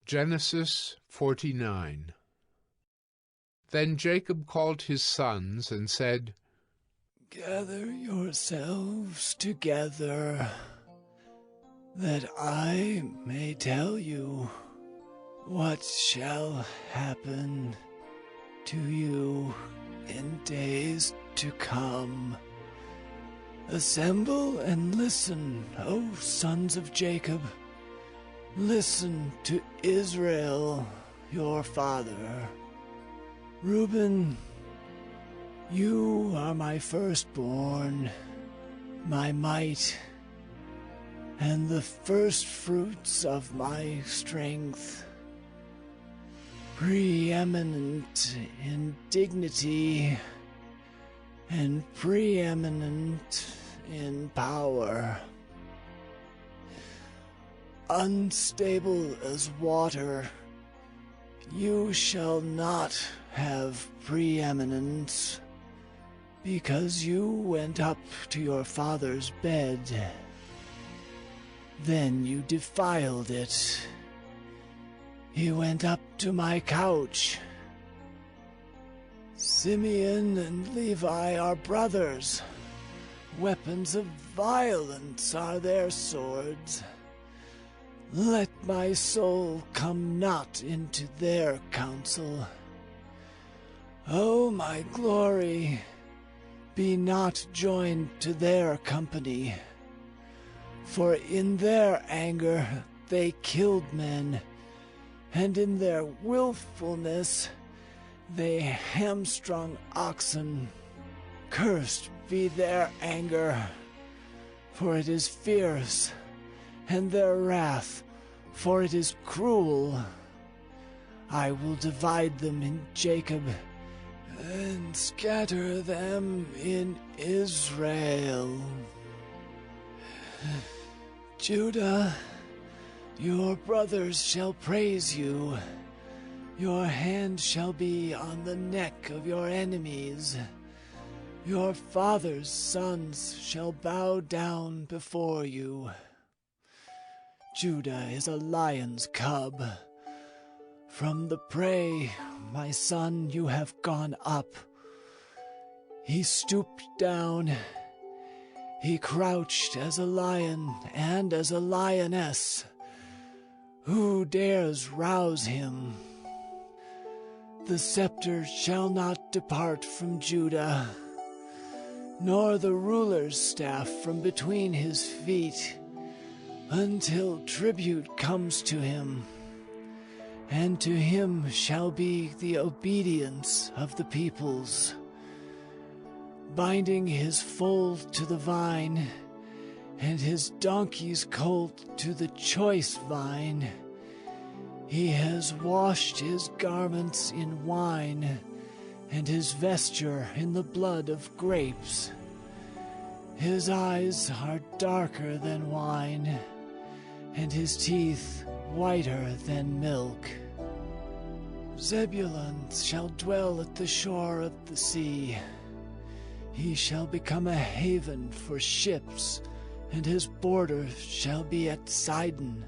Genesis 49. Then Jacob called his sons and said, "Gather yourselves together, that I may tell you what shall happen to you in days to come. Assemble and listen, O sons of Jacob. Listen to Israel, your father. Reuben, you are my firstborn, my might, and the first fruits of my strength, preeminent in dignity and preeminent in power. Unstable as water, you shall not have preeminence, because you went up to your father's bed. Then you defiled it. He went up to my couch. Simeon and Levi are brothers. Weapons of violence are their swords. Let my soul come not into their counsel. O my glory, be not joined to their company. For in their anger they killed men, and in their willfulness they hamstrung oxen. Cursed be their anger, for it is fierce, and their wrath, for it is cruel. I will divide them in Jacob, and scatter them in Israel. Judah, your brothers shall praise you. Your hand shall be on the neck of your enemies. Your father's sons shall bow down before you. Judah is a lion's cub. From the prey, my son, you have gone up. He stooped down. He crouched as a lion and as a lioness. Who dares rouse him? The scepter shall not depart from Judah, nor the ruler's staff from between his feet, until tribute comes to him, and to him shall be the obedience of the peoples. Binding his foal to the vine, and his donkey's colt to the choice vine, he has washed his garments in wine, and his vesture in the blood of grapes. His eyes are darker than wine, and his teeth whiter than milk. Zebulun shall dwell at the shore of the sea. He shall become a haven for ships, and his border shall be at Sidon.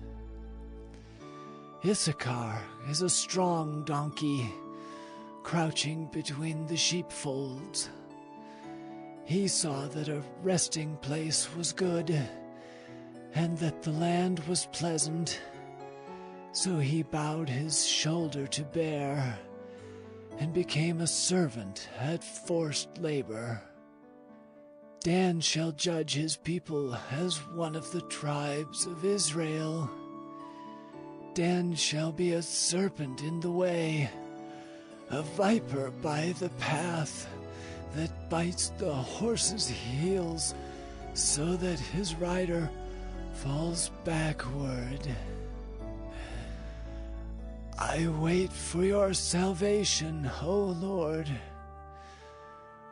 Issachar is a strong donkey, crouching between the sheepfolds. He saw that a resting place was good, and that the land was pleasant. So he bowed his shoulder to bear, and became a servant at forced labor. Dan shall judge his people as one of the tribes of Israel. Dan shall be a serpent in the way, a viper by the path, that bites the horse's heels, so that his rider falls backward. I wait for your salvation, O Lord.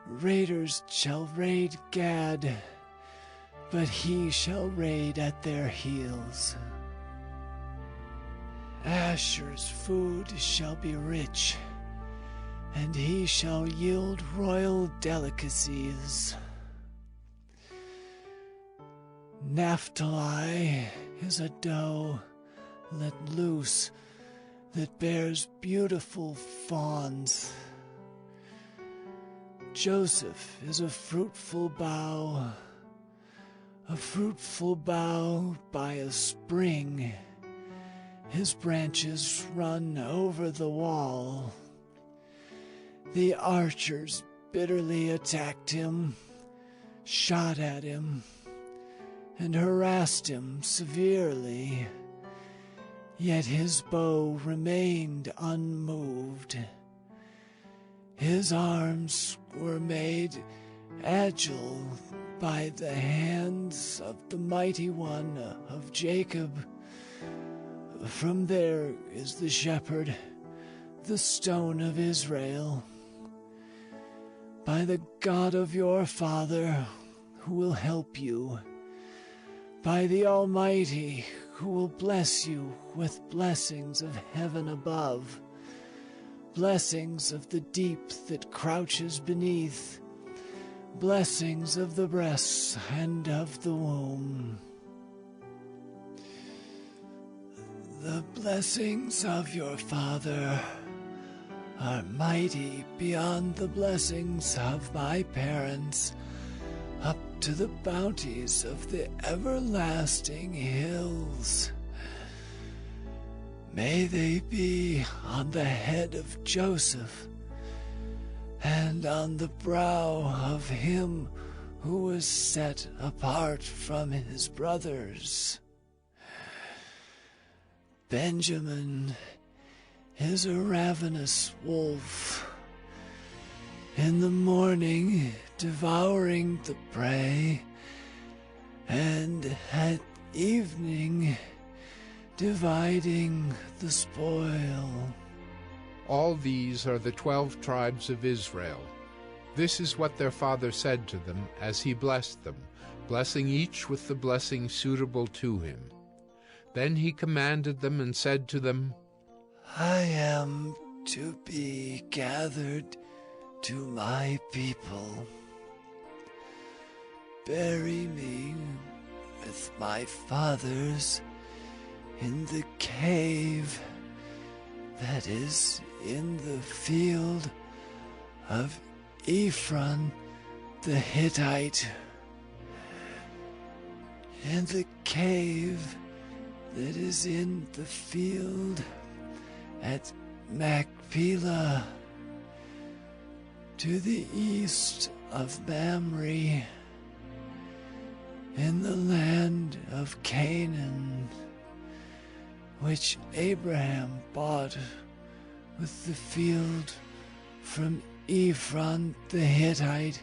Raiders shall raid Gad, but he shall raid at their heels. Asher's food shall be rich, and he shall yield royal delicacies. Naphtali is a doe let loose that bears beautiful fawns. Joseph is a fruitful bough by a spring. His branches run over the wall. The archers bitterly attacked him, shot at him, and harassed him severely. Yet his bow remained unmoved. His arms were made agile by the hands of the mighty one of Jacob. From there is the shepherd, the stone of Israel. By the God of your father, who will help you. By the Almighty, who will bless you with blessings of heaven above, blessings of the deep that crouches beneath, blessings of the breasts and of the womb. The blessings of your father are mighty beyond the blessings of my parents, up to the bounties of the everlasting hills. May they be on the head of Joseph, and on the brow of him who was set apart from his brothers. Benjamin is a ravenous wolf, in the morning devouring the prey, and at evening dividing the spoil. All these are the 12 tribes of Israel. This is what their father said to them as he blessed them, blessing each with the blessing suitable to him. Then he commanded them and said to them, I am to be gathered to my people. Bury me with my fathers in the cave that is in the field of Ephron the Hittite, in the cave that is in the field at Machpelah, to the east of Mamre, in the land of Canaan, which Abraham bought with the field from Ephron the Hittite,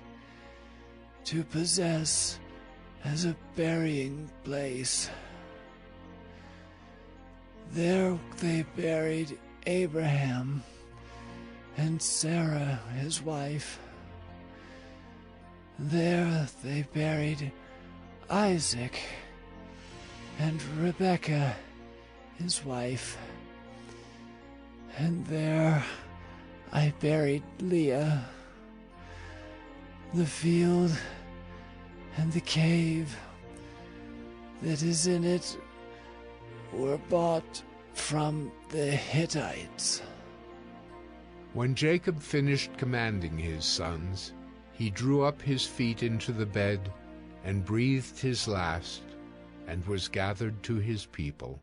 to possess as a burying place. There they buried Abraham and Sarah his wife. There they buried Isaac and Rebekah his wife. And there I buried Leah. The field and the cave that is in it were bought from the Hittites. When Jacob finished commanding his sons, he drew up his feet into the bed and breathed his last, and was gathered to his people.